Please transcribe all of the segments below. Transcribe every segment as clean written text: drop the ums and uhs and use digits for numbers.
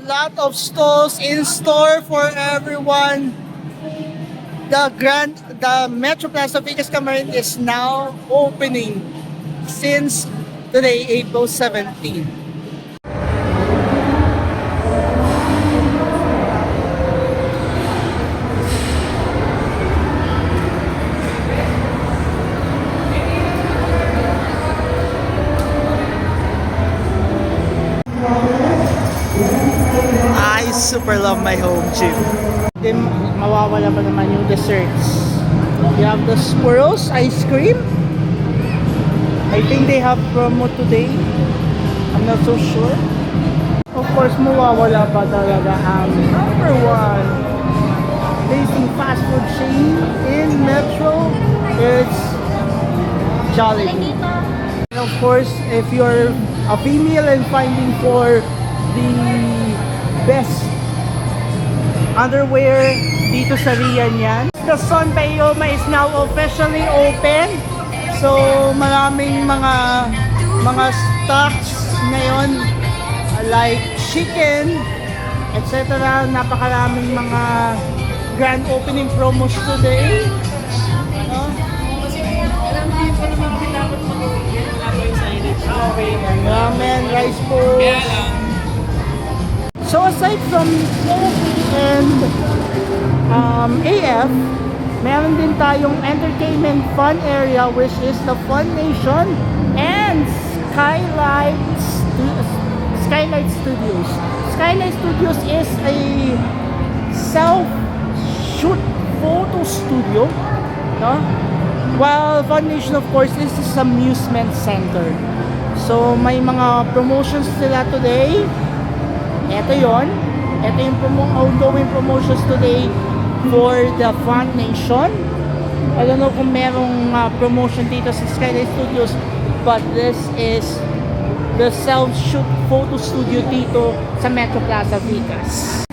lot of stalls in store for everyone. The Metro Plaza Vegas Camarin is now opening since today, April 17. I super love my home gym. Then mawawala pa naman yung desserts. You have the Squirrels ice cream. I think they have promo today. I'm not so sure. Of course, mawawala pa talaga ang number one tasting fast food chain in Metro. It's Jollibee. And of course, if you're a female and finding for the best underwear dito sa Rian yan. The Son Bayoma is now officially open. So maraming mga stocks ngayon like chicken, etc. Napakaraming mga grand opening promos today. Okay, ramen, rice bowls. So aside from Coke and AF, meron din tayong entertainment fun area which is the Fun Nation and Skylight Studios. Skylight Studios is a self-shoot photo studio, no? While Fun Nation, of course, this is amusement center. So may mga promotions sila today. Ito yon. Ito yung ongoing promotions today for the Fun Nation. I don't know kung merong promotion dito sa Skylight Studios, but this is the self-shoot photo studio dito sa Metro Plaza Vegas.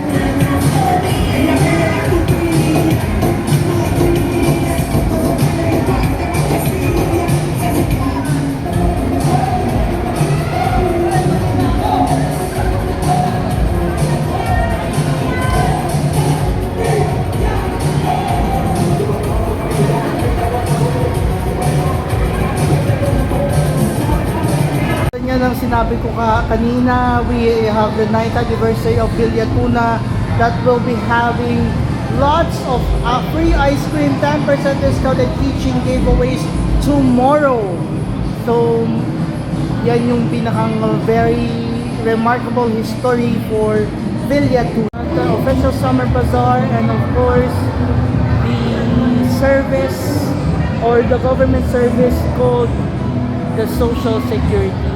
Ang sinabi ko kanina, we have the 9th anniversary of Villa Tuna that will be having lots of free ice cream, 10% discounted teaching giveaways tomorrow. So yan yung pinakang very remarkable history for Villa Tuna. The official summer bazaar and of course the service or the government service called the Social Security.